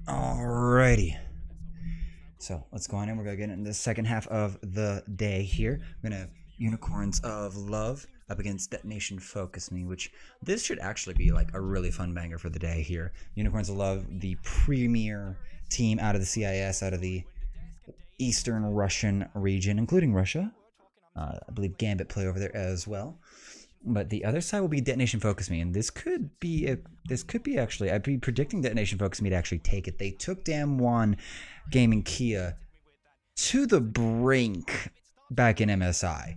Alrighty. So let's go on in. We're going to get into the second half of the day here. We're going to have Unicorns of Love up against Detonation Focus Me, which this should actually be like a really fun banger for the day here. Unicorns of Love, the premier team out of the CIS, out of the Eastern Russian region, including Russia. I believe Gambit play over there as well. But the other side will be Detonation Focus Me, and this could be actually, I'd be predicting Detonation Focus Me to actually take it. They took Damwon Gaming Kia to the brink back in MSI.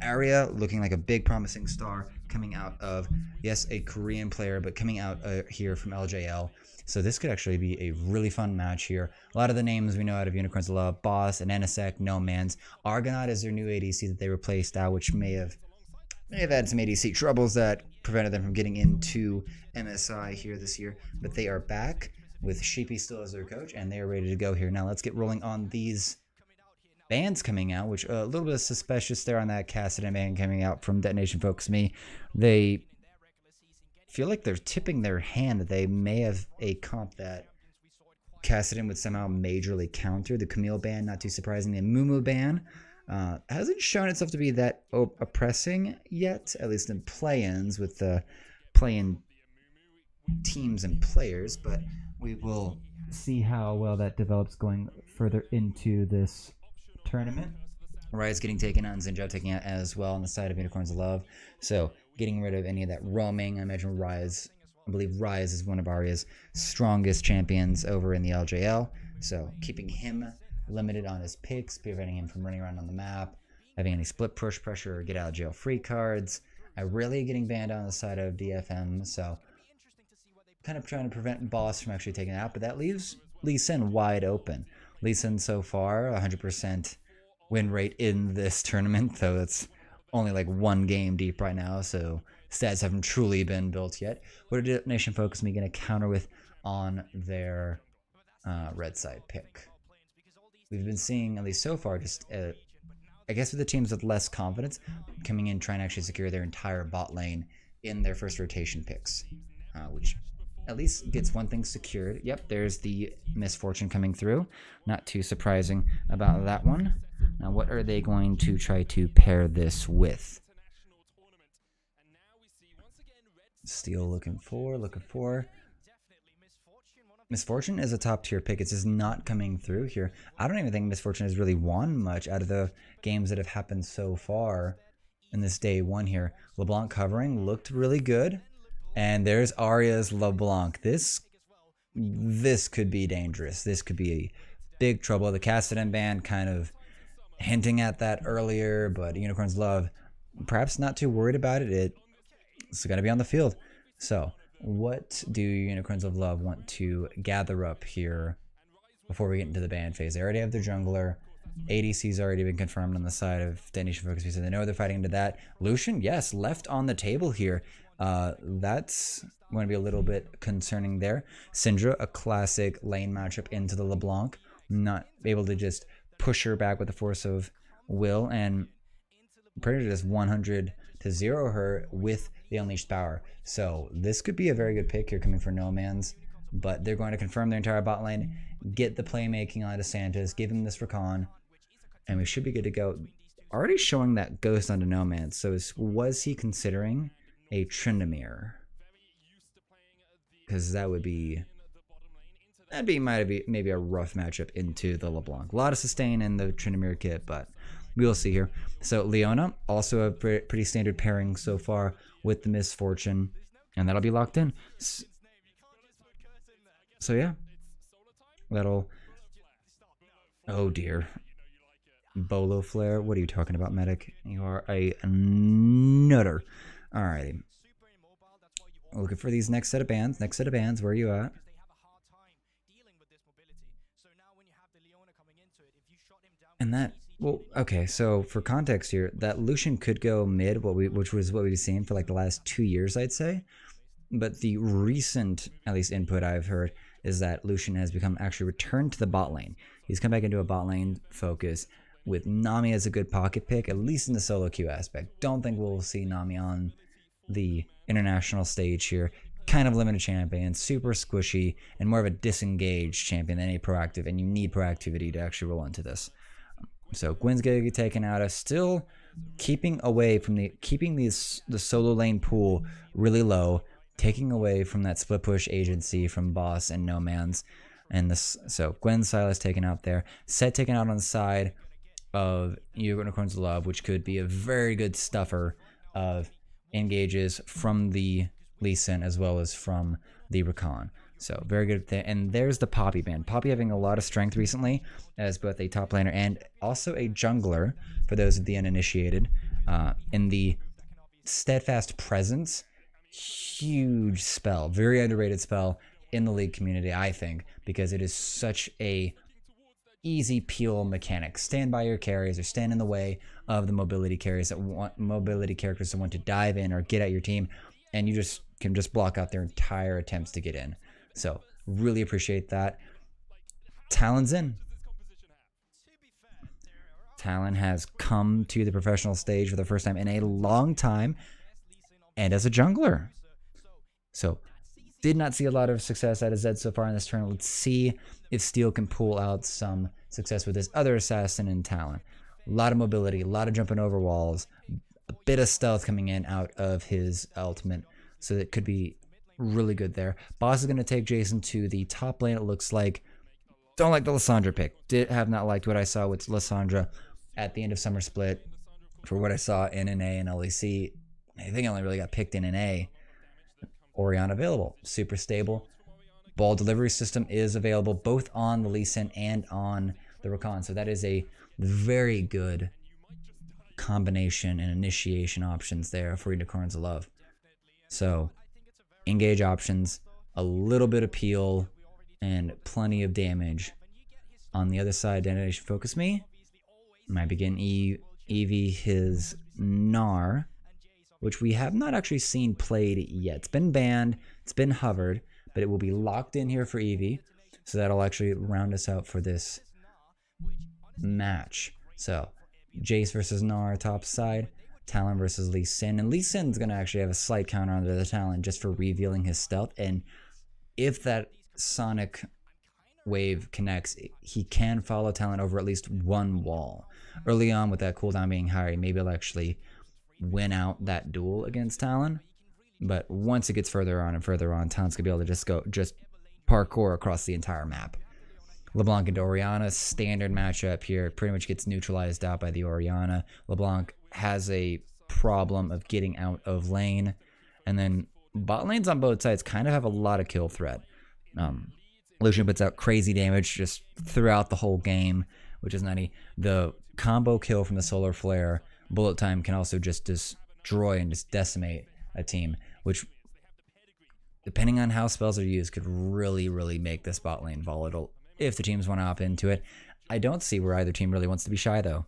Arya looking like a big promising star coming out of, yes, a Korean player, but coming out here from LJL. So this could actually be a really fun match here. A lot of the names we know out of Unicorns of Love, Boss and NSEC, No Man's. Argonaut is their new ADC that they replaced out, which may have had some ADC troubles that prevented them from getting into MSI here this year. But they are back with Sheepy still as their coach, and they are ready to go here. Now let's get rolling on these bands coming out, which a little bit suspicious there on that Casting band coming out from Detonation Focus Me. They feel like they're tipping their hand that they may have a comp that Casting would somehow majorly counter. The Camille band, not too surprising. The Mumu band hasn't shown itself to be that oppressing yet, at least in play-ins with the play-in teams and players, but we will see how well that develops going further into this tournament. Riot's getting taken out and Zinjao taking out as well on the side of Unicorns of Love, so getting rid of any of that roaming. I imagine I believe Rise is one of Arya's strongest champions over in the LJL, so keeping him limited on his picks, preventing him from running around on the map, having any split push pressure or get out of jail free cards. Really getting banned on the side of DFM, so kind of trying to prevent Boss from actually taking it out, but that leaves Lee Sin wide open. Lee Sin so far 100% win rate in this tournament, though it's only like one game deep right now, so stats haven't truly been built yet. What are Detonation Focus Me going to counter with on their red side pick? We've been seeing, at least so far, just I guess with the teams with less confidence coming in trying to actually secure their entire bot lane in their first rotation picks, which at least gets one thing secured. Yep, there's the Misfortune coming through. Not too surprising about that one. Now, what are they going to try to pair this with? Steel looking for. Misfortune is a top tier pick. It's just not coming through here. I don't even think Misfortune has really won much out of the games that have happened so far in this day one here. LeBlanc covering looked really good. And there's Arya's LeBlanc. This could be dangerous. This could be big trouble. The Casting band kind of hinting at that earlier, but Unicorns Love perhaps not too worried about it. It's got to be on the field. So what do Unicorns of Love want to gather up here before we get into the ban phase? They already have their jungler. ADC's already been confirmed on the side of Detonation Focus Me, so they know they're fighting into that. Lucian, yes, left on the table here. That's going to be a little bit concerning there. Syndra, a classic lane matchup into the LeBlanc. Not able to just push her back with the force of will, and pretty much just 100 to 0 her with the unleashed power. So this could be a very good pick here coming for No Man's, but they're going to confirm their entire bot lane, get the playmaking on DeSantis, give him this recon, and we should be good to go. Already showing that ghost onto No Man's, so was he considering a Tryndamere? Because that would be maybe a rough matchup into the LeBlanc. A lot of sustain in the Tryndamere kit, but we will see here. So Leona, also a pretty standard pairing so far with the Misfortune, and that'll be locked in. So yeah, that'll. Oh dear, Bolo Flare. What are you talking about, Medic? You are a nutter. Alrighty. Looking for these next set of bands. Where are you at? And that, well, okay, so for context here, that Lucian could go mid, which was what we've seen for like the last 2 years, I'd say. But the recent, at least input I've heard, is that Lucian has become actually returned to the bot lane. He's come back into a bot lane focus with Nami as a good pocket pick, at least in the solo queue aspect. Don't think we'll see Nami on the international stage here. kind of limited champion, super squishy, and more of a disengaged champion than a proactive, and you need proactivity to actually roll into this. So Gwen's gonna get taken out of, still keeping the solo lane pool really low, taking away from that split push agency from Boss and No Man's, and this. So Gwen Silas taken out there, Set taken out on the side of Unicorns of Love, which could be a very good stuffer of engages from the Lee Sin as well as from the Rakan. So very good thing. And there's the Poppy band. Poppy having a lot of strength recently as both a top laner and also a jungler for those of the uninitiated. In the Steadfast Presence, huge spell, very underrated spell in the League community, I think, because it is such a easy peel mechanic. Stand by your carries or stand in the way of the mobility carries that want mobility characters that want to dive in or get at your team, and you just can just block out their entire attempts to get in. So really appreciate that. Talon's in. Talon has come to the professional stage for the first time in a long time, and as a jungler. So did not see a lot of success out of Zed so far in this turn. Let's see if Steel can pull out some success with his other assassin in Talon. A lot of mobility, a lot of jumping over walls, a bit of stealth coming in out of his ultimate, so that could be really good there. Boss is going to take Jason to the top lane, it looks like. Don't like the Lissandra pick. Have not liked what I saw with Lissandra at the end of Summer Split. For what I saw in NA and LEC, I think I only really got picked in NA. Orianna available, super stable. Ball delivery system is available both on the Lee Sin and on the Rakan, so that is a very good combination and initiation options there for Unicorns of Love. So engage options, a little bit of peel, and plenty of damage. On the other side, Detonation Focus Me might begin EV his Gnar, which we have not actually seen played yet. It's been banned, it's been hovered, but it will be locked in here for Eevee. So that'll actually round us out for this match. So Jace versus Gnar top side, Talon versus Lee Sin. And Lee Sin's going to actually have a slight counter under the Talon just for revealing his stealth. And if that Sonic wave connects, he can follow Talon over at least one wall. Early on with that cooldown being higher, maybe he'll actually win out that duel against Talon. But once it gets further on and further on, Talon's gonna be able to just parkour across the entire map. LeBlanc and Orianna, standard matchup here, pretty much gets neutralized out by the Orianna. LeBlanc has a problem of getting out of lane, and then bot lanes on both sides kind of have a lot of kill threat. Lucian puts out crazy damage just throughout the whole game, which is nutty. The combo kill from the Solar Flare bullet time can also just destroy and just decimate a team, which, depending on how spells are used, could really make this bot lane volatile if the teams want to opt into it. I don't see where either team really wants to be shy, though.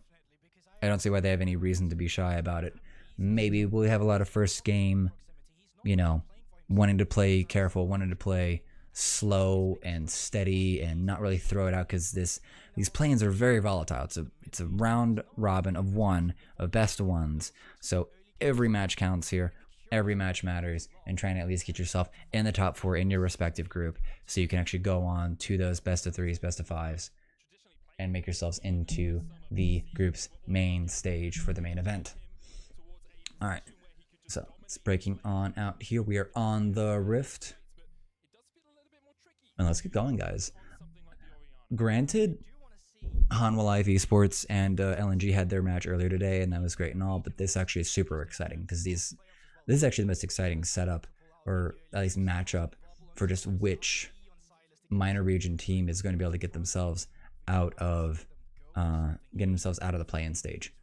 I don't see why they have any reason to be shy about it. Maybe we'll have a lot of first game, wanting to play careful, wanting to play slow and steady and not really throw it out, because these planes are very volatile. It's a round robin of one, of best of ones. So every match counts here. Every match matters, and trying to at least get yourself in the top 4 in your respective group so you can actually go on to those best of 3s, best of 5s, and make yourselves into the group's main stage for the main event. All right, so it's breaking on out here. We are on the Rift, and let's get going, guys. Granted, Hanwha Live Esports and LNG had their match earlier today, and that was great and all, but this actually is super exciting because this is actually the most exciting setup, or at least matchup, for just which minor region team is going to be able to get themselves out of the play-in stage.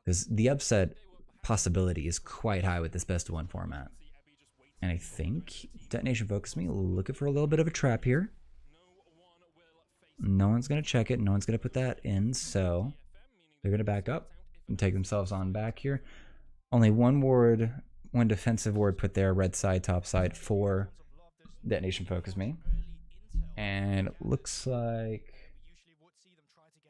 Because the upset possibility is quite high with this best of 1 format. And I think Detonation Focus Me looking for a little bit of a trap here. No one's going to check it. No one's going to put that in. So they're going to back up and take themselves on back here. Only one defensive ward put there, red side, top side, for Detonation Focus Me. And it looks like,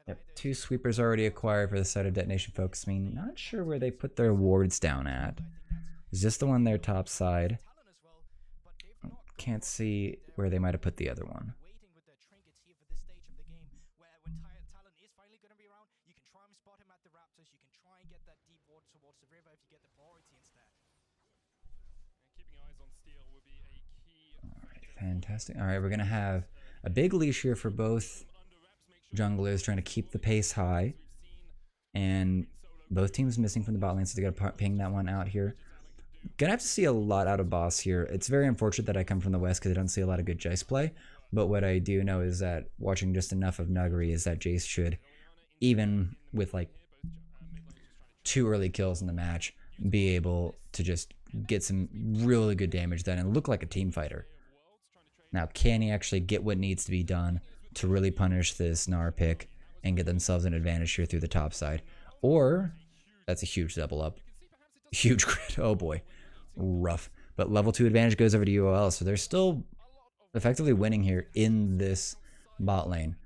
yep, 2 sweepers already acquired for the side of Detonation Focus Me. Not sure where they put their wards down at. Is this the one there top side? Can't see where they might have put the other one. Fantastic. All right, we're going to have a big leash here for both junglers trying to keep the pace high. And both teams missing from the bot lane, so they got to ping that one out here. Gonna have to see a lot out of boss here. It's very unfortunate that I come from the west because I don't see a lot of good Jace play. But what I do know is that watching just enough of Nuggery is that Jace should, even with like 2 early kills in the match, be able to just get some really good damage done and look like a team fighter. Now, can he actually get what needs to be done to really punish this Gnar pick and get themselves an advantage here through the top side? Or, that's a huge double up. Huge crit. Oh boy. Rough. But level 2 advantage goes over to UOL, so they're still effectively winning here in this bot lane.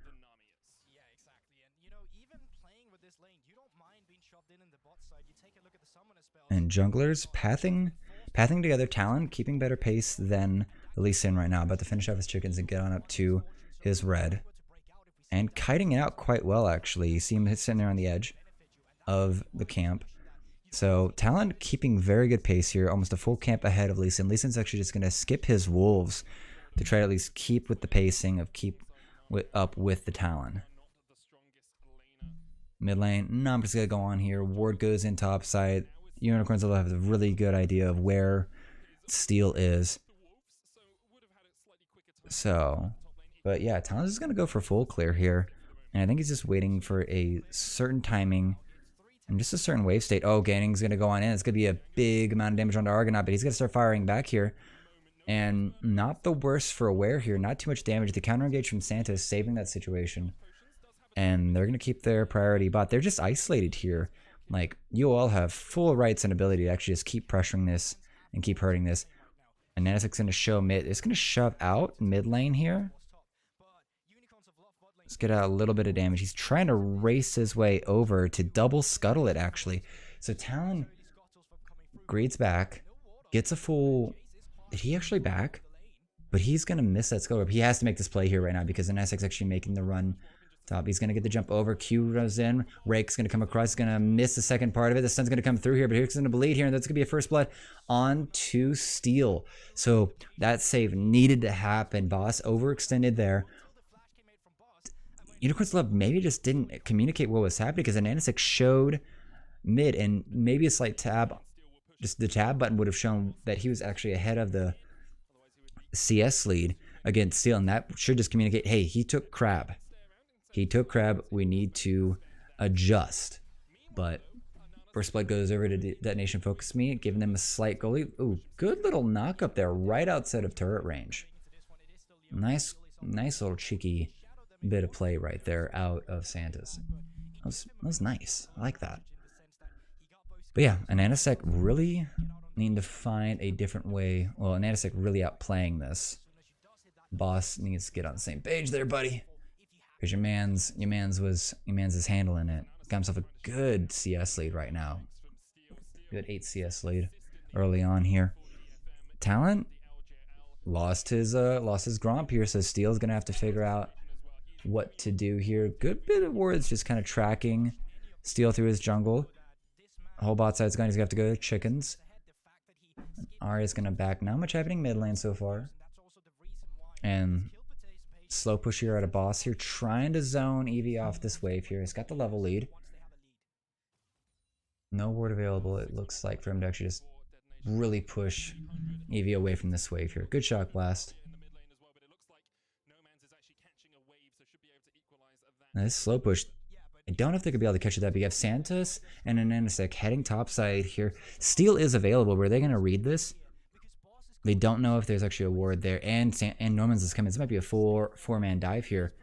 And junglers pathing together. Talon keeping better pace than Lee Sin right now, about to finish off his chickens and get on up to his red. And kiting it out quite well, actually. You see him sitting there on the edge of the camp. So Talon keeping very good pace here, almost a full camp ahead of Lee Sin. Lee Sin's actually just going to skip his wolves to try to at least keep with the pacing of up with the Talon. Mid lane, no, I'm just going to go on here. Ward goes in top side. Unicorns will have a really good idea of where Steel is. So, but yeah, Talon's just going to go for full clear here. And I think he's just waiting for a certain timing and just a certain wave state. Oh, Ganning's going to go on in. It's going to be a big amount of damage onto Argonaut, but he's going to start firing back here. And not the worst for Aware here. Not too much damage. The counter engage from Santa is saving that situation. And they're going to keep their priority bot. They're just isolated here. Like, you all have full rights and ability to actually just keep pressuring this and keep hurting this. And Nanisic's going to show mid. It's going to shove out mid lane here. Let's get out a little bit of damage. He's trying to race his way over to double scuttle it, actually. So Talon grades back, gets a full... Did he actually back? But he's going to miss that scuttle. He has to make this play here right now because Nanisic's actually making the run top. He's going to get the jump over. Q goes in. Rake's going to come across. He's going to miss the second part of it. The stun's going to come through here, but here's going to bleed here, and that's going to be a first blood on to Steel. So that save needed to happen. Boss overextended there. Unicorn's Love maybe just didn't communicate what was happening because Nanisec showed mid, and maybe a slight tab. Just the tab button would have shown that he was actually ahead of the CS lead against Steel, and that should just communicate, hey, he took crab. He took crab. We need to adjust. But first blood goes over to Detonation Focus Me, giving them a slight goalie. Ooh, good little knock up there right outside of turret range. Nice little cheeky bit of play right there out of Santa's. That was nice. I like that. But yeah, Nanisec really need to find a different way. Well, Nanisec really outplaying this. Boss needs to get on the same page there, buddy. Because your man's is handling it. Got himself a good CS lead right now. Good 8 CS lead early on here. Talent lost his Gromp here, so Steel's gonna have to figure out what to do here. Good bit of wards just kind of tracking Steel through his jungle. Whole bot side's going. He's gonna have to go to chickens. Arya's gonna back. Not much happening mid lane so far. And slow push here at a boss here, trying to zone Eevee off this wave here. He's got the level lead. No ward available, it looks like, for him to actually just really push Eevee away from this wave here. Good shock blast. Now this slow push, I don't know if they could be able to catch it that, but you have Santos and Nanisec heading topside here. Steel is available. Were they going to read this? They don't know if there's actually a ward there. And Norman's is coming. This might be a four-man dive here.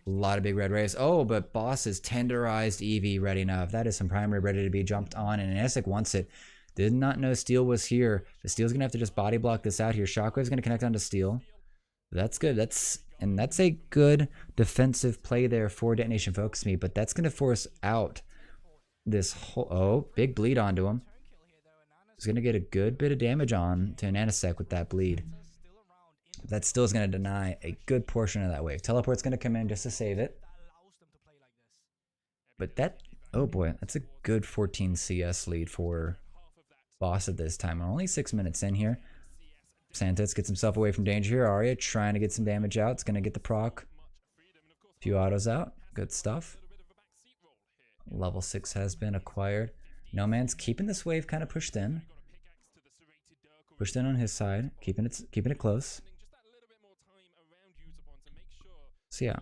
A lot of big red rays. Oh, but Boss is tenderized Eevee ready enough. That is some primary ready to be jumped on. And Nanisec wants it. Did not know Steel was here. The Steel's going to have to just body block this out here. Shockwave's going to connect onto Steel. That's good. That's a good defensive play there for Detonation Focus Me. But that's going to force out this whole... Oh, big bleed onto him. He's going to get a good bit of damage on to Nanisec with that bleed. That still is going to deny a good portion of that wave. Teleport's going to come in just to save it. But that, oh boy, that's a good 14 CS lead for boss at this time. We're only 6 minutes in here. Santos gets himself away from danger here. Arya trying to get some damage out. It's going to get the proc. A few autos out. Good stuff. Level 6 has been acquired. No Man's keeping this wave kind of pushed in. Pushed in on his side. Keeping it close. So yeah.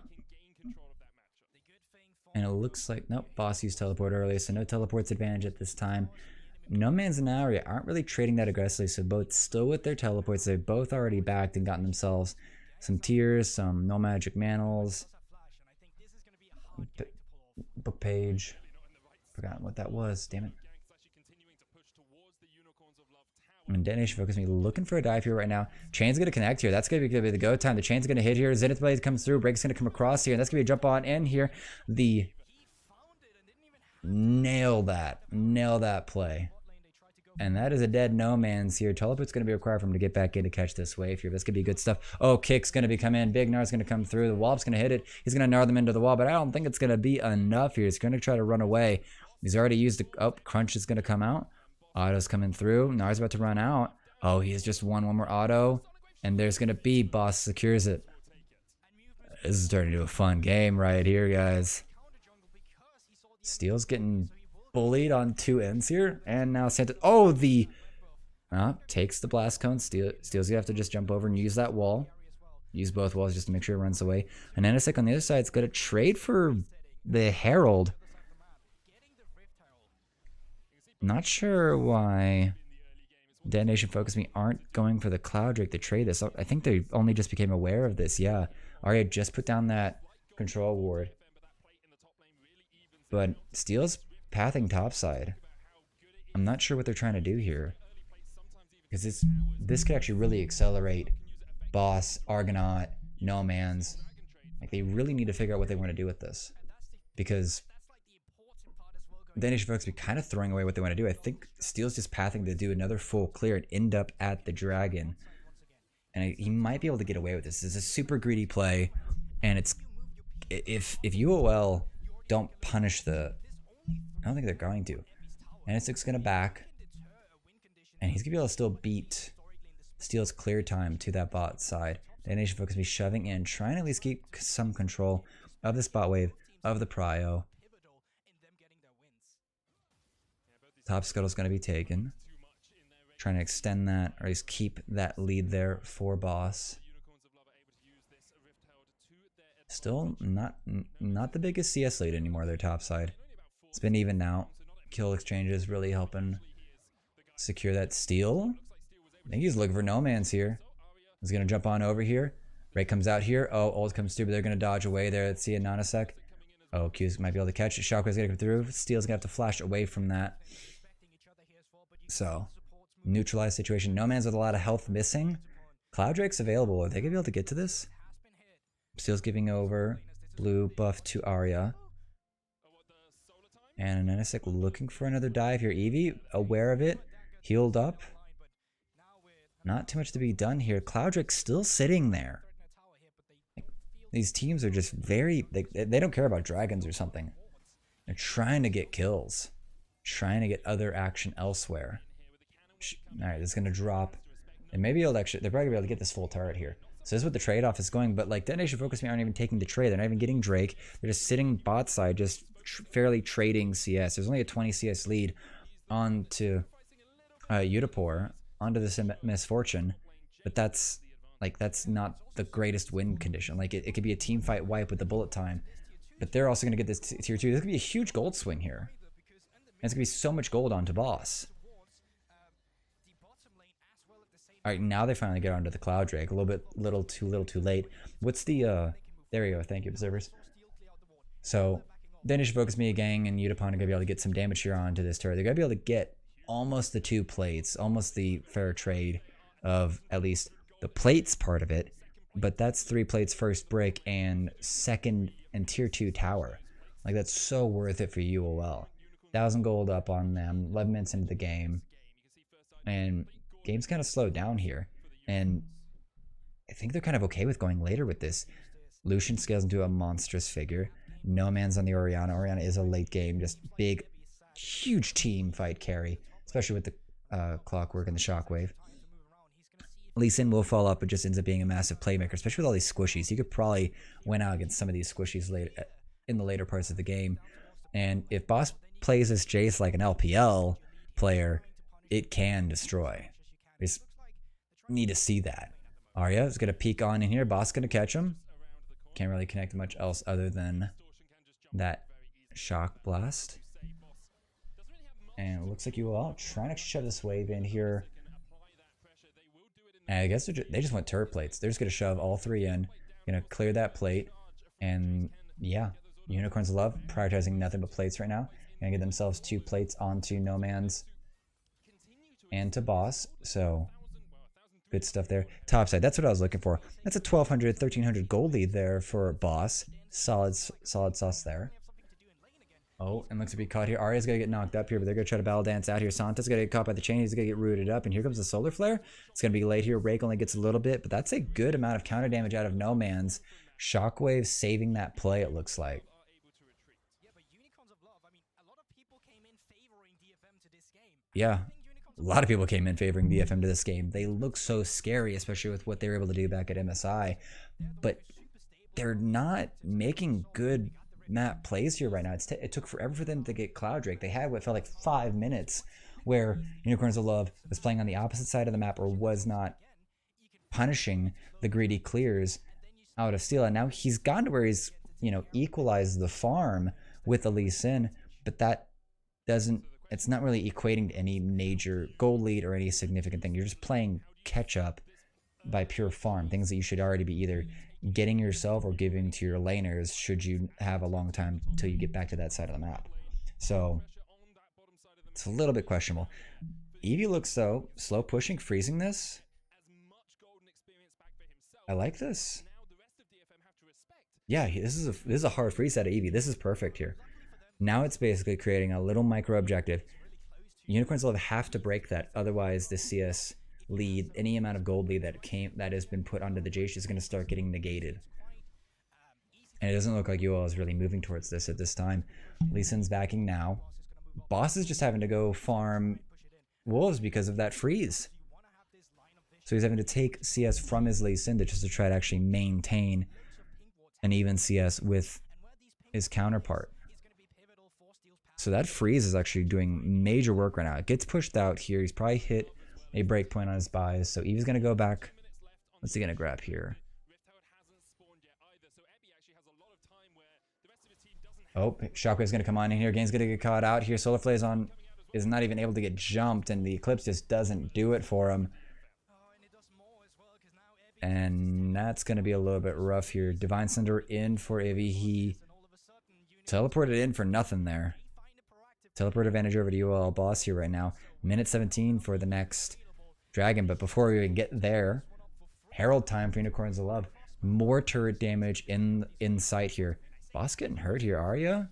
And it looks like, nope, boss used teleport earlier, so no teleport's advantage at this time. No Man's and Arya aren't really trading that aggressively, so both still with their teleports. They've both already backed and gotten themselves some tiers, some no magic manals. Book page. Forgotten what that was, damn it. And Detonation Focus me looking for a dive here right now. Chain's going to connect here. That's going to be the go time. The Chain's going to hit here. Zenith Blade comes through. Break's going to come across here. And that's going to be a jump on in here. Nail that play. And that is a dead No Man's here. Teleport's going to be required for him to get back in to catch this wave here. That's going to be good stuff. Oh, Kick's going to be come in. Big Gnar's going to come through. The Wallop's going to hit it. He's going to gnar them into the wall, but I don't think it's going to be enough here. He's going to try to run away. He's already used the... Oh, Crunch is going to come out. Auto's coming through. Gnar's about to run out. Oh, he has just one more auto. And there's going to be boss secures it. This is turning into a fun game right here, guys. Steel's getting bullied on 2 ends here. And now Santa... Oh, the... takes the blast cone. Steel's going to have to just jump over and use that wall. Use both walls just to make sure it runs away. And Nanosec on the other side is going to trade for the Herald. Not sure why Detonation Focus Me aren't going for the Cloud Drake to trade this. I think they only just became aware of this. Yeah, Arya just put down that control ward. But Steel's pathing topside. I'm not sure what they're trying to do here. Because this could actually really accelerate Boss, Argonaut, No Man's. Like, they really need to figure out what they want to do with this. Because Detonation Focus be kind of throwing away what they want to do. I think Steel's just pathing to do another full clear and end up at the dragon. And he might be able to get away with this. This is a super greedy play. And it's... If UOL don't punish the... I don't think they're going to. Nanosec's going to back. And he's going to be able to still beat Steel's clear time to that bot side. Detonation Focus be shoving in, trying to at least keep some control of this bot wave, of the prio. Top Scuttle's going to be taken. Trying to extend that, or at least keep that lead there for boss. Still not the biggest CS lead anymore, their top side. It's been even out. Kill exchanges really helping secure that steal. I think he's looking for No Man's here. He's going to jump on over here. Ray comes out here. Oh, ult comes through, but they're going to dodge away there. Let's see a Nanosec. Oh, Q's might be able to catch it. Shockwave's going to come through. Steel's going to have to flash away from that. So, neutralized situation. No Man's with a lot of health missing. Cloud Drake's available. Are they going to be able to get to this? Steel's giving over blue buff to Arya. And Nanosec looking for another dive here. Eevee, aware of it. Healed up. Not too much to be done here. Cloud Drake's still sitting there. Like, these teams are just very... They don't care about dragons or something. They're trying to get kills. Trying to get other action elsewhere. Alright, it's going to drop. And maybe they're probably going to be able to get this full turret here. So this is what the trade-off is going. But like Detonation Focus Me aren't even taking the trade. They're not even getting Drake. They're just sitting bot side, just fairly trading CS. There's only a 20 CS lead onto Utapor, onto this Misfortune. But that's not the greatest win condition. Like it could be a team fight wipe with the bullet time. But they're also going to get this tier 2. This could be a huge gold swing here. And it's going to be so much gold onto boss. Alright, now they finally get onto the Cloud Drake. A little too late. What's the, there we go. Thank you, observers. So, Detonation Focus Me, gang, and Utapon are going to be able to get some damage here onto this turret. They're going to be able to get almost the 2 plates, almost the fair trade of at least the plates part of it. But that's 3 plates first brick and second and tier 2 tower. Like, that's so worth it for UOL. 1,000 gold up on them, 11 minutes into the game. And game's kind of slowed down here. And think they're kind of okay with going later with this. Lucian scales into a monstrous figure. No man's on the Orianna. Orianna is a late game, just big, huge team fight carry, especially with the clockwork and the shockwave. Lee Sin will fall up, but just ends up being a massive playmaker, especially with all these squishies. He could probably win out against some of these squishies later in the later parts of the game. And if Boss plays as Jace like an LPL player, it can destroy. We just need to see that. Arya is going to peek on in here. Boss going to catch him. Can't really connect much else other than that shock blast. And it looks like UOL trying to shove this wave in here. And I guess they just want turret plates. They're just going to shove all three in. Going to clear that plate. And yeah, Unicorns of Love prioritizing nothing but plates right now. Going to get themselves 2 plates onto No Man's and to Boss. So good stuff there. Topside, that's what I was looking for. That's a 1,200, 1,300 gold lead there for Boss. Solid sauce there. Oh, and looks to be caught here. Arya's going to get knocked up here, but they're going to try to battle dance out here. Santa's going to get caught by the chain. He's going to get rooted up, and here comes the Solar Flare. It's going to be late here. Rake only gets a little bit, but that's a good amount of counter damage out of No Man's. Shockwave saving that play, it looks like. Yeah, a lot of people came in favoring DFM to this game. They look so scary, especially with what they were able to do back at MSI, but they're not making good map plays here right now. It took forever for them to get Cloud Drake. They had what felt like 5 minutes where Unicorns of Love was playing on the opposite side of the map or was not punishing the greedy clears out of steel. And now he's gotten to where he's, equalized the farm with the Lee Sin, but that it's not really equating to any major gold lead or any significant thing. You're just playing catch up by pure farm, things that you should already be either getting yourself or giving to your laners should you have a long time till you get back to that side of the map. So it's a little bit questionable. Eevee looks so slow pushing, freezing this. I like this. Yeah, this is a hard freeze out of Eevee. This is perfect here. Now it's basically creating a little micro objective. Unicorns will have to break that, otherwise the CS lead, any amount of gold lead that has been put onto the Jace is going to start getting negated. And it doesn't look like UOL is really moving towards this at this time. Lee Sin's backing now. Boss is just having to go farm wolves because of that freeze. So he's having to take CS from his Lee Sin just to try to actually maintain an even CS with his counterpart. So that freeze is actually doing major work right now. It gets pushed out here. He's probably hit a breakpoint on his buys. So Eve's going to go back. What's he going to grab here? Oh, Shockwave's going to come on in here. Gain's going to get caught out here. Solar Flare is not even able to get jumped, and the Eclipse just doesn't do it for him. And that's going to be a little bit rough here. Divine Cinder in for Ivy. He teleported in for nothing there. Teleport advantage over to UOL Boss here right now. Minute 17 for the next dragon. But before we even get there, Herald time for Unicorns of Love. More turret damage in sight here. Boss getting hurt here. Arya?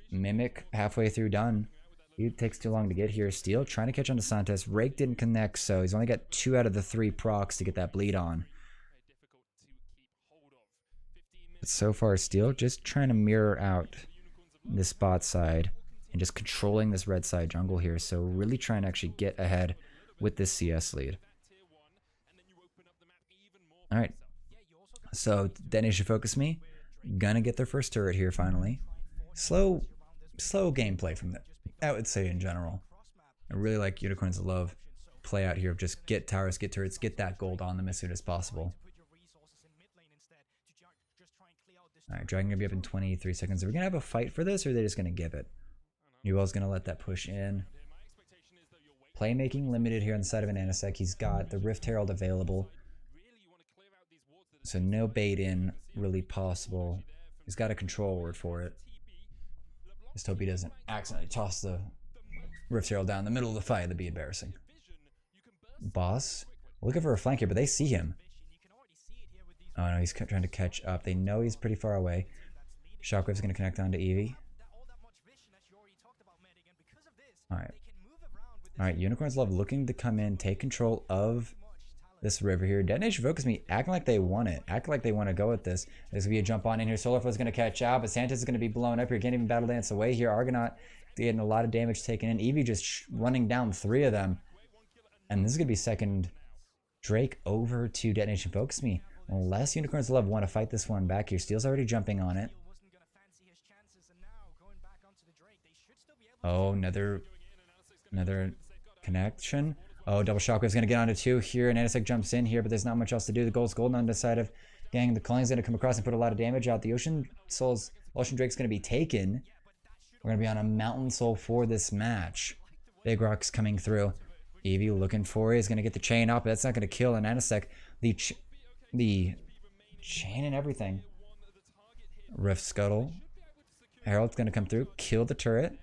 Mimic halfway through done. He takes too long to get here. Steel trying to catch on to Santos. Rake didn't connect, so he's only got 2 out of the 3 procs to get that bleed on. But so far, Steel just trying to mirror out this bot side and just controlling this red side jungle here. So really trying to actually get ahead with this CS lead. Alright. So Detonation Focus Me. Gonna get their first turret here finally. Slow gameplay from them, I would say in general. I really like Unicorns of Love play out here of just get towers, get turrets, get that gold on them as soon as possible. Alright, Dragon gonna be up in 23 seconds. Are we gonna have a fight for this, or are they just gonna give it? UOL's gonna let that push in. Playmaking limited here on the side of an Anasec. He's got the Rift Herald available. So no bait in really possible. He's got a control word for it. Just hope he doesn't accidentally toss the Rift Herald down in the middle of the fight. That'd be embarrassing. Boss looking for a flank here, but they see him. Oh no, he's trying to catch up. They know he's pretty far away. Shockwave's going to connect onto Eevee. Alright. Alright, Unicorns Love looking to come in, take control of this river here. Detonation Focus Me acting like they want it. Acting like they want to go with this. There's going to be a jump on in here. Solarflow's going to catch out, but Santa's is going to be blown up here. Can't even battle dance away here. Argonaut getting a lot of damage taken in. Eevee just running down 3 of them. And this is going to be second Drake over to Detonation Focus Me. Unless Unicorns Love want to fight this one back here. Steel's already jumping on it. Oh, another connection. Oh, double Shockwave's going to get onto 2 here, and Anisec jumps in here, but there's not much else to do. The gold's golden on the side of Gang. The Clang's going to come across and put a lot of damage out. The Ocean Drake's going to be taken. We're going to be on a Mountain Soul for this match. Big Rock's coming through. Eevee looking for it. Is going to get the chain up, but that's not going to kill an Anisec. The chain and everything. Rift Scuttle. Herald's going to come through, kill the turret.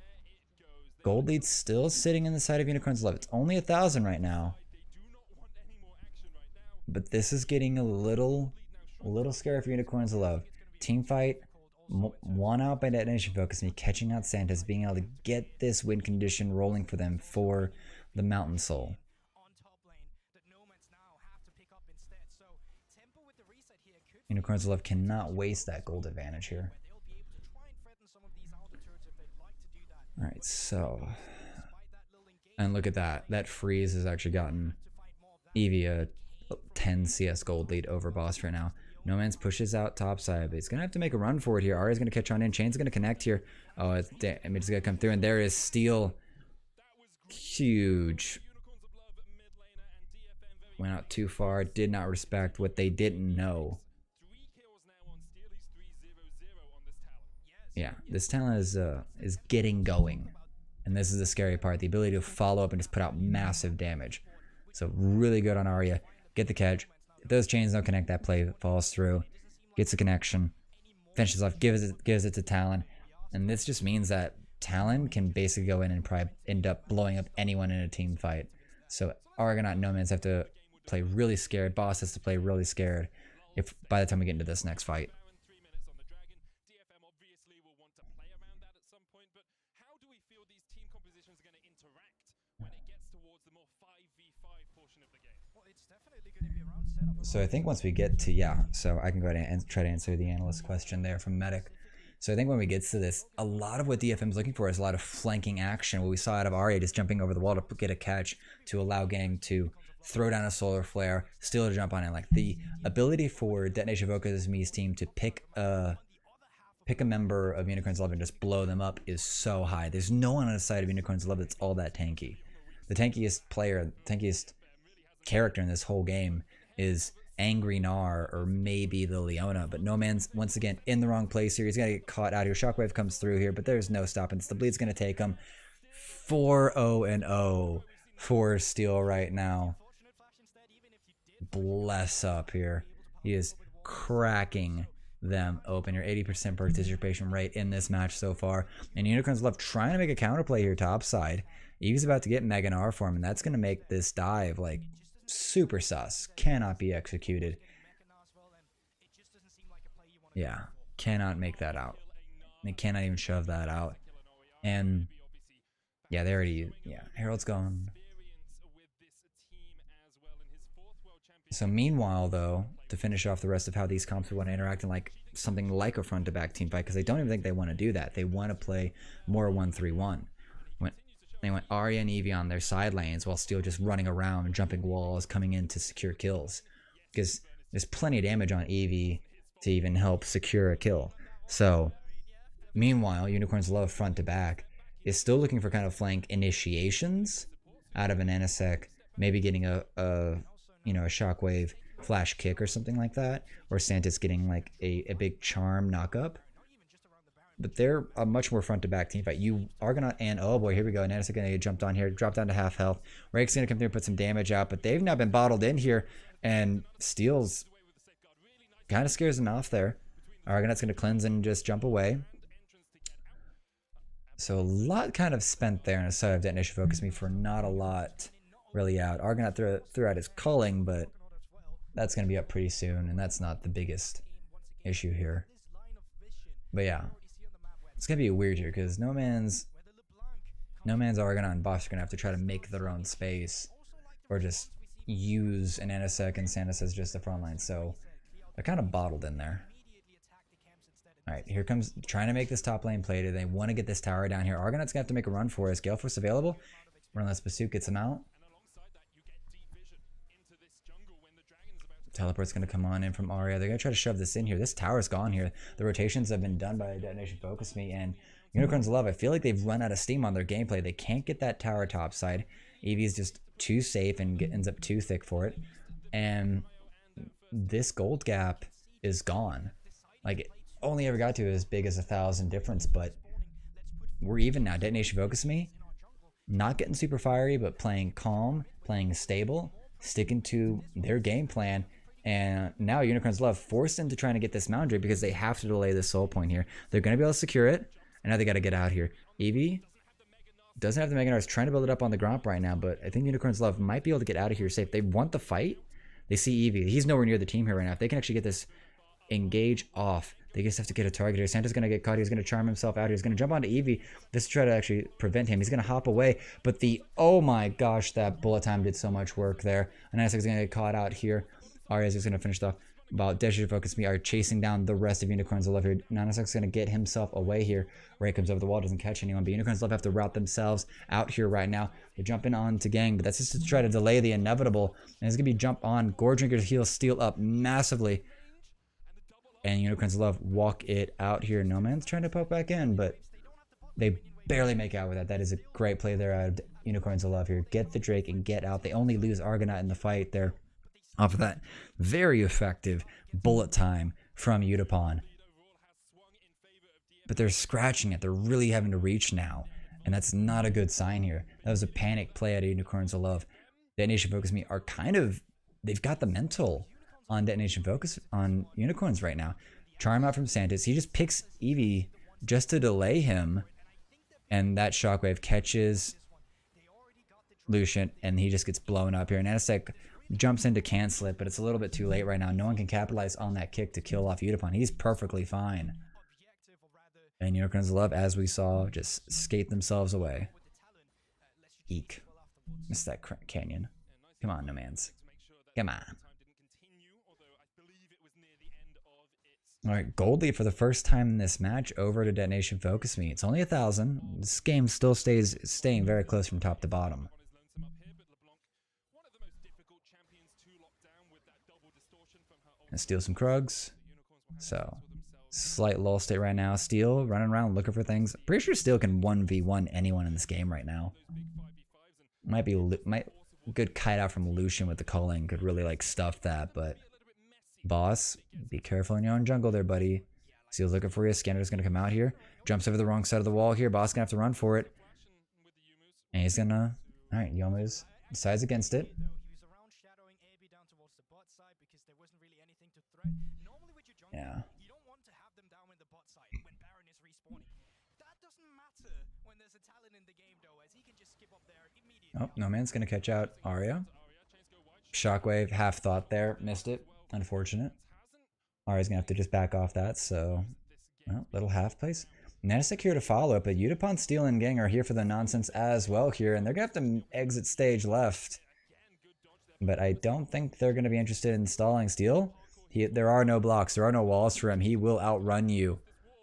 Gold lead's still sitting in the side of Unicorn's Love. It's only 1,000 right now. But this is getting a little scary for Unicorn's Love. Team fight, won out by Detonation Focus Me, catching out Santa's, being able to get this win condition rolling for them for the Mountain Soul. Unicorn's Love cannot waste that gold advantage here. Alright, so... And look at that. That freeze has actually gotten Eevee a 10 CS gold lead over boss right now. No Man's pushes out topside, but he's going to have to make a run for it here. Arya's going to catch on in. Chain's going to connect here. Oh, it's going to come through, and there is Steel. Huge. Went out too far. Did not respect what they didn't know. Yeah, this talent is getting going. And this is the scary part. The ability to follow up and just put out massive damage. So really good on Arya. Get the catch. If those chains don't connect, that play falls through. Gets a connection. Finishes off. Gives it to Talon. And this just means that Talon can basically go in and probably end up blowing up anyone in a team fight. So Argonaut, No Man's have to play really scared. Boss has to play really scared if by the time we get into this next fight. So I think once we get to, so I can go ahead and try to answer the analyst question there from Medic. So I think when we get to this, a lot of what DFM is looking for is a lot of flanking action. What we saw out of Arya just jumping over the wall to get a catch to allow Gang to throw down a solar flare, still to jump on it. Like the ability for Detonation Focus Me's team to pick a member of Unicorn's Love and just blow them up is so high. There's no one on the side of Unicorn's Love that's all that tanky. The tankiest character in this whole game is Angry Gnar or maybe the Leona, but No Man's once again in the wrong place here. He's gonna get caught out here. Shockwave comes through here, but there's no stopping. The bleed's gonna take him. 4-0-0 for Steel right now. Bless up here. He is cracking them open. Your 80% participation rate in this match so far. And Unicorn's Love trying to make a counterplay here topside. Eve's about to get Mega Gnar for him, and that's gonna make this dive like super sus. Cannot be executed. Yeah, cannot make that out. They cannot even shove that out. And yeah, they already, Herald's gone. So meanwhile though, to finish off the rest of how these comps would want to interact in like something like a front to back team fight, because they don't even think they want to do that. They want to play more 1-3-1. They went Arya and Eevee on their side lanes while Steel just running around, jumping walls, coming in to secure kills. Because there's plenty of damage on Eevee to even help secure a kill. So, meanwhile, Unicorn's Love front to back is still looking for kind of flank initiations out of an Anisec, maybe getting a Shockwave flash kick or something like that, or Santa's getting like a big charm knock-up. But they're a much more front-to-back team fight. You Argonaut and, oh boy, here we go. Anisec going to get jumped on here, drop down to half health. Rake's going to come through and put some damage out, but they've now been bottled in here, and Steel's kind of scares them off there. Argonaut's going to cleanse and just jump away. So a lot kind of spent there on the side of Detonation Focus Me for not a lot really out. Argonaut threw out his culling, but that's going to be up pretty soon, and that's not the biggest issue here. But yeah. It's gonna be weird here because No Man's Argonaut and Boss are gonna have to try to make their own space, or just use an Anisec and Santis as just the front line, so they're kind of bottled in there. Alright, here comes trying to make this top lane play. They want to get this tower down here. Argonaut's going to have to make a run for us. Gale Force available. Unless Basuk gets him out. Teleport's going to come on in from Arya. They're going to try to shove this in here. This tower's gone here. The rotations have been done by Detonation Focus Me and Unicorns Love. I feel like they've run out of steam on their gameplay. They can't get that tower topside. Eevee's just too safe and ends up too thick for it. And this gold gap is gone. Like, only ever got to as big as 1,000 difference, but we're even now. Detonation Focus Me, not getting super fiery, but playing calm, playing stable, sticking to their game plan. And now Unicorns Love forced into trying to get this Mountain Drake because they have to delay this soul point here. They're going to be able to secure it, and now they got to get out here. Eevee doesn't have the Mega Nars, trying to build it up on the Gromp right now, but I think Unicorns Love might be able to get out of here safe. They want the fight. They see Eevee. He's nowhere near the team here right now. If they can actually get this engage off, they just have to get a target here. Santa's going to get caught. He's going to charm himself out here. He's going to jump onto Eevee. This to try to actually prevent him. He's going to hop away. But oh my gosh, that bullet time did so much work there. And Anasek's going to get caught out here. Arya's just going to finish it off. While Detonation Focus Me are chasing down the rest of Unicorns Love here. Nanasek's going to get himself away here. Ray comes over the wall, doesn't catch anyone. But Unicorns Love have to route themselves out here right now. They're jumping on to gang, but that's just to try to delay the inevitable. And it's going to be jump on. Gore Drinker's heals steal up massively. And Unicorns Love walk it out here. No Man's trying to poke back in, but they barely make out with that. That is a great play there out of Unicorns Love here. Get the Drake and get out. They only lose Argonaut in the fight there. Off of that very effective bullet time from Udapon. But they're scratching it. They're really having to reach now. And that's not a good sign here. That was a panic play out of Unicorns of Love. Detonation Focus Me are they've got the mental on Detonation Focus on Unicorns right now. Charm out from Santis. He just picks Eevee just to delay him. And that shockwave catches Lucian. And he just gets blown up here. And Anisec jumps in to cancel it, but it's a little bit too late right now. No one can capitalize on that kick to kill off Udapon. He's perfectly fine. And Unicorns of Love, as we saw, just skate themselves away. Eek. Missed that canyon. Come on, No Man's. Come on. Alright, Gold lead for the first time in this match over to Detonation Focus Me. It's only 1,000. This game still staying very close from top to bottom. And steal some Krugs. So, slight lull state right now. Steel running around looking for things. Pretty sure Steel can 1v1 anyone in this game right now. Might good kite out from Lucian with the culling could really like stuff that, but Boss, be careful in your own jungle there, buddy. Steel's looking for you. Scanner's gonna come out here. Jumps over the wrong side of the wall here. Boss gonna have to run for it. And he's gonna alright, Yomu's decides against it. Yeah. Oh, No Man's gonna catch out Arya. Shockwave, half thought there, missed it. Unfortunate. Arya's gonna have to just back off that, so well, little half place. Natisek here to follow, but Udapon, Steel, and Gang are here for the nonsense as well here, and they're gonna have to exit stage left. But I don't think they're gonna be interested in stalling Steel. There are no blocks, there are no walls for him. He will outrun you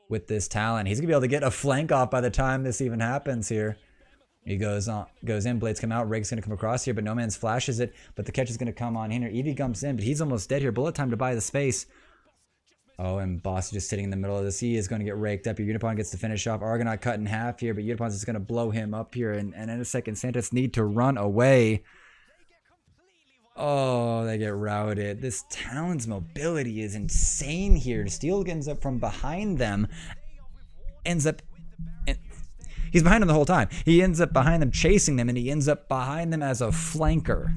with this talent. He's gonna be able to get a flank off by the time this even happens here. He goes in, blades come out, Rig's gonna come across here, but No Man's flashes it, but the catch is gonna come on here. Eevee jumps in, but he's almost dead here. Bullet time to buy the space. Oh, and Boss is just sitting in the middle of this. He is gonna get raked up here. Udapon gets to finish off. Argonaut cut in half here, but Udapon's just gonna blow him up here, and in a second, Santis need to run away. Oh, they get routed. This Talon's mobility is insane here. Steel ends up from behind them. He's behind them the whole time. He ends up behind them chasing them, and he ends up behind them as a flanker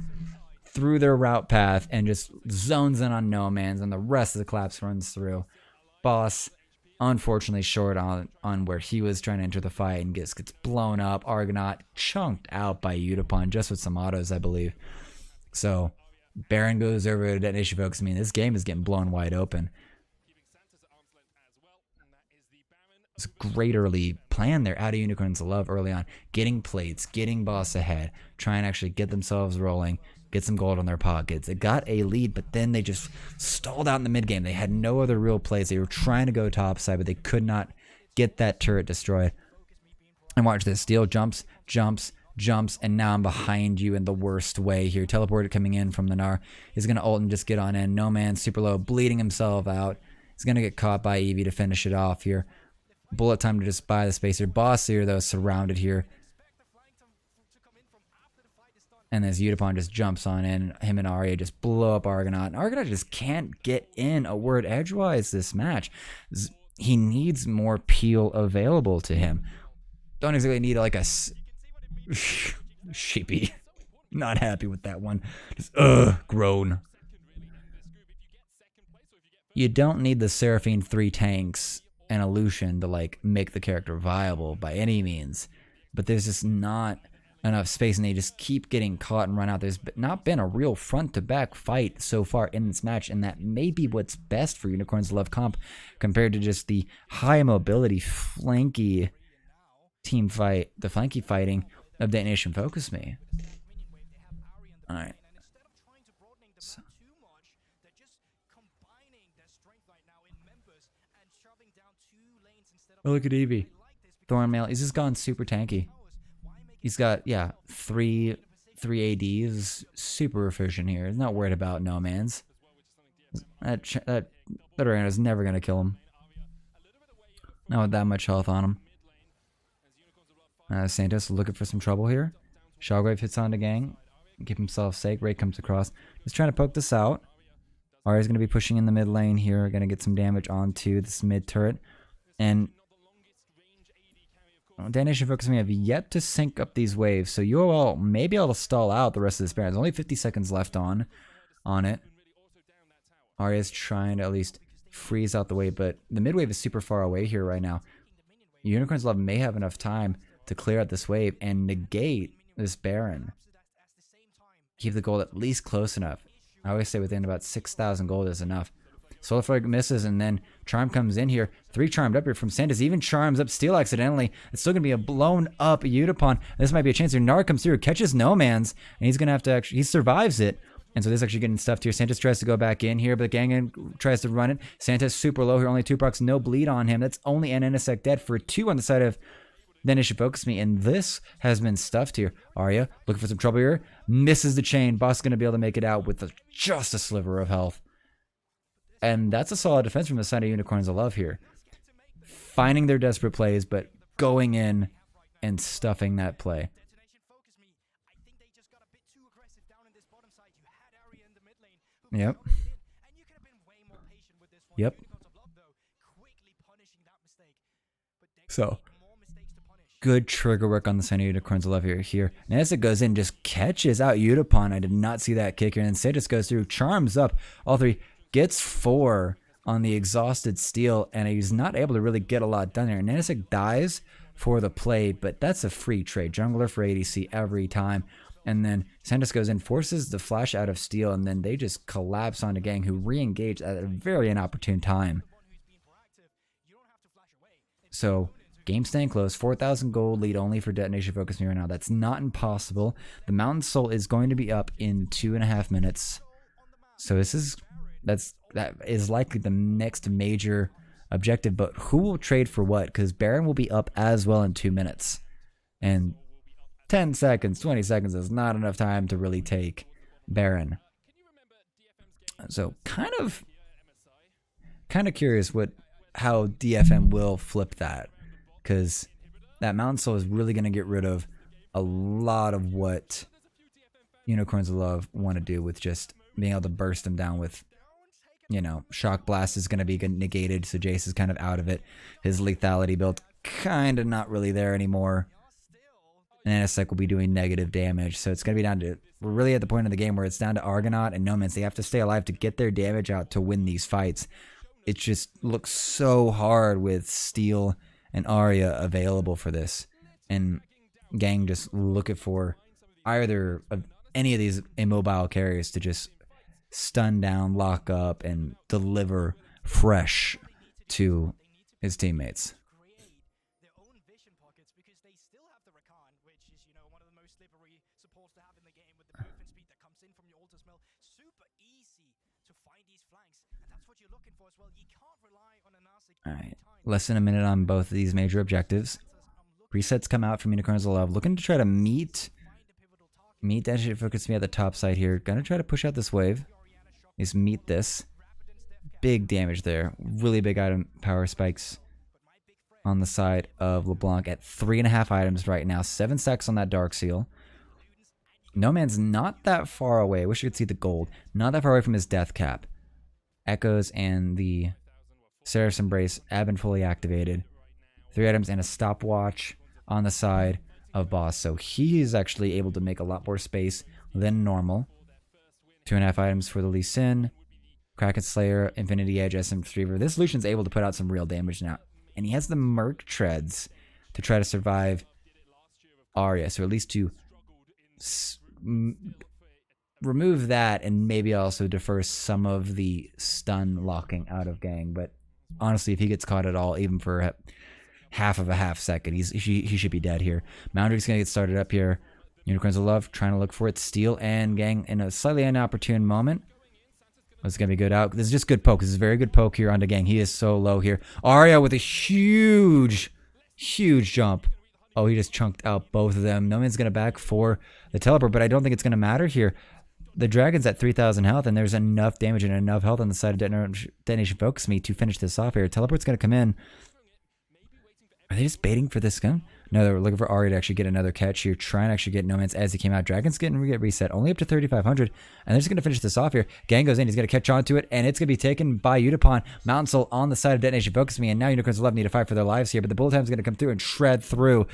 through their route path and just zones in on No Man's, and the rest of the collapse runs through. Boss, unfortunately short on where he was trying to enter the fight and gets blown up. Argonaut chunked out by Udapon just with some autos, I believe. So Baron goes over to Detonation Focus. I mean, this game is getting blown wide open. It's a great early plan there out of Unicorns of Love early on. Getting plates, getting Boss ahead, trying to actually get themselves rolling, get some gold on their pockets. It got a lead, but then they just stalled out in the mid game. They had no other real plays. They were trying to go topside, but they could not get that turret destroyed. And watch this. Steel jumps, and now I'm behind you in the worst way here. Teleported coming in from the Gnar. He's going to ult and just get on in. No man, super low, bleeding himself out. He's going to get caught by Eevee to finish it off here. Bullet time to just buy the spacer. Boss here, though, surrounded here. And as Udapon just jumps on in, him and Arya just blow up Argonaut. And Argonaut just can't get in a word edgewise this match. He needs more peel available to him. Don't exactly need like a sheepy. Not happy with that one. Just groan. You don't need the Seraphine 3 tanks and a Lucian to like make the character viable by any means. But there's just not enough space, and they just keep getting caught and run out. There's not been a real front-to-back fight so far in this match, and that may be what's best for Unicorns Love comp compared to just the high mobility flanky team fight, the flanky fighting of Detonation Focus Me. Alright. So. Oh, look at Eevee. Thornmail. He's just gone super tanky. He's got, yeah, three ADs. Super efficient here. He's not worried about no mans. That Arana's never going to kill him. Not with that much health on him. Santos looking for some trouble here. Shockwave hits on the gang. Keep himself safe. Ray comes across. Just trying to poke this out. Arya's going to be pushing in the mid lane here. Going to get some damage onto this mid turret. And Detonation Focus Me have yet to sync up these waves. So UOL may be able to stall out the rest of this pair. There's only 50 seconds left on it. Arya's trying to at least freeze out the wave, but the mid wave is super far away here right now. Unicorns Love may have enough time to clear out this wave and negate this Baron. Keep the gold at least close enough. I always say within about 6,000 gold is enough. Solar Flare misses, and then Charm comes in here. 3 charmed up here from Santas. Even charms up Steel accidentally. It's still going to be a blown up Udapon. This might be a chance here. Gnar comes through, catches No Man's, and he's going to have to actually, he survives it. And so this is actually getting stuffed here. Santas tries to go back in here, but Gangan tries to run it. Santas super low here, only 2 procs, no bleed on him. That's only an Enisec dead for 2 on the side of Then It Should Focus Me, and this has been stuffed here. Arya looking for some trouble here. Misses the chain. Boss is going to be able to make it out with just a sliver of health. And that's a solid defense from the side of Unicorns of Love here. Finding their desperate plays, but going in and stuffing that play. Yep. Yep. So, good trigger work on the side of Unicorns of Love here. And as it goes in, just catches out Udapon. I did not see that kick here. And instead just goes through, charms up all 3. Gets 4 on the exhausted Steel, and he's not able to really get a lot done there. Nanisek dies for the play, but that's a free trade. Jungler for ADC every time. And then Santos goes in, forces the flash out of Steel, and then they just collapse on a gang who re-engage at a very inopportune time. So, game staying close. 4,000 gold lead only for Detonation Focus Me right now. That's not impossible. The Mountain Soul is going to be up in 2.5 minutes. So that is likely the next major objective, but who will trade for what? Because Baron will be up as well in 2 minutes. And 10 seconds, 20 seconds is not enough time to really take Baron. So kind of curious how DFM will flip that. Because that Mountain Soul is really going to get rid of a lot of what Unicorns of Love want to do with just being able to burst them down with, you know, Shock Blast is going to be negated, so Jace is kind of out of it. His lethality build kind of not really there anymore. And Anisec will be doing negative damage, so it's going to be down to, we're really at the point of the game where it's down to Argonaut and No Man's. They have to stay alive to get their damage out to win these fights. It just looks so hard with Steel and Arya available for this. And Gang just looking for either of any of these immobile carriers to just stun down, lock up, and deliver fresh to his teammates. Alright, less than a minute on both of these major objectives. Resets come out from Unicorns of Love. Looking to try to meet that shit. Focus me at the top side here. Gonna try to push out this wave. Is meet this. Big damage there. Really big item power spikes on the side of LeBlanc at 3.5 items right now. 7 stacks on that Dark Seal. No Man's not that far away. I wish you could see the gold. Not that far away from his death cap. Echoes and the Seraph's Embrace have been fully activated. 3 items and a stopwatch on the side of Boss. So he is actually able to make a lot more space than normal. 2.5 items for the Lee Sin. Kraken Slayer, Infinity Edge, SM Retriever. This Lucian's able to put out some real damage now. And he has the Merc Treads to try to survive Arya. So at least to remove that and maybe also defer some of the stun locking out of Gang. But honestly, if he gets caught at all, even for half of a half second, he should be dead here. Moundrig's going to get started up here. Unicorns of Love trying to look for it. Steel and Gang in a slightly inopportune moment. It's going to be good out. This is just good poke. This is very good poke here onto Gang. He is so low here. Arya with a huge jump. Oh, he just chunked out both of them. No Man's going to back for the teleport, but I don't think it's going to matter here. The Dragon's at 3,000 health, and there's enough damage and enough health on the side of Detonation Focus Me to finish this off here. Teleport's going to come in. Are they just baiting for this gun? No, they're looking for Arya to actually get another catch here. Trying to actually get No Man's as he came out. Dragon's getting reset. Only up to 3,500. And they're just going to finish this off here. Gang goes in. He's going to catch onto it. And it's going to be taken by Utapon. Mountain Soul on the side of Detonation Focus Me. And now Unicorns of Love need to fight for their lives here. But the bullet time's going to come through and shred through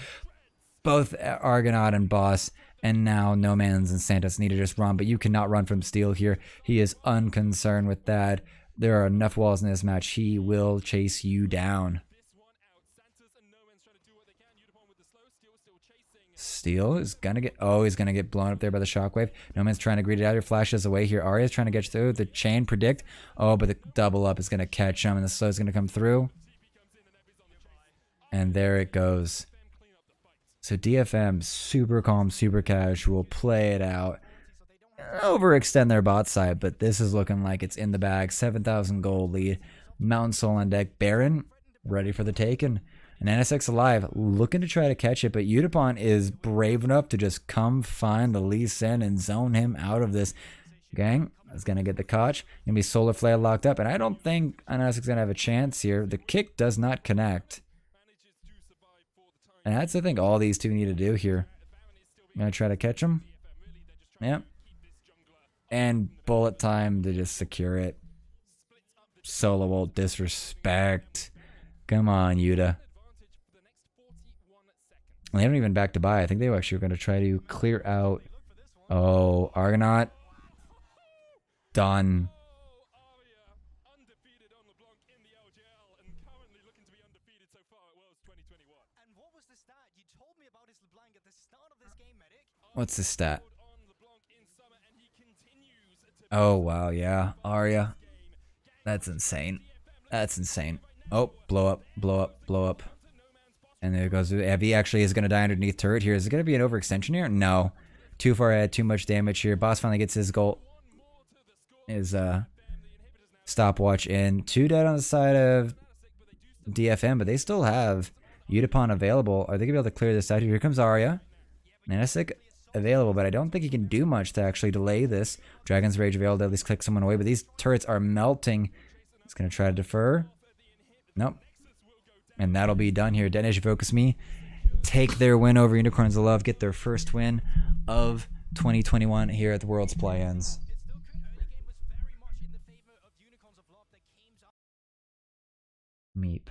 both Argonaut and Boss. And now No Man's and Santos need to just run. But you cannot run from Steel here. He is unconcerned with that. There are enough walls in this match. He will chase you down. Steel is gonna get, he's gonna get blown up there by the shockwave. No Man's trying to greet it out here, flashes away here. Arya's trying to get through the chain predict. Oh, but the double up is gonna catch him, and the slow is gonna come through. And there it goes. So DFM, super calm, super casual, play it out. Overextend their bot side, but this is looking like it's in the bag. 7,000 gold lead. Mountain Soul on deck. Baron, ready for the taken. And NSX alive, looking to try to catch it, but Utapon is brave enough to just come find the Lee Sin and zone him out of this. Gang is going to get the catch. Going to be Solar Flare locked up, and I don't think NSX is going to have a chance here. The kick does not connect. And that's the thing all these two need to do here. Going to try to catch him. Yep. And bullet time to just secure it. Solo ult disrespect. Come on, Yuta. They haven't even back to buy. I think they actually were going to try to clear out. Oh, Argonaut. Done. What's the stat? Oh, wow, yeah. Arya. That's insane. That's insane. Oh, blow up, blow up, blow up. And there goes. He actually is going to die underneath turret here. Is it going to be an overextension here? No. Too far ahead, too much damage here. Boss finally gets his goal. His stopwatch in. 2 dead on the side of DFM, but they still have Utapon available. Are they going to be able to clear this out here? Here comes Arya. Nanasic available, but I don't think he can do much to actually delay this. Dragon's Rage available to at least click someone away, but these turrets are melting. He's going to try to defer. Nope. And that'll be done here. Detonation Focus Me take their win over Unicorns of Love, get their first win of 2021 here at the World's Play-Ins. Meep.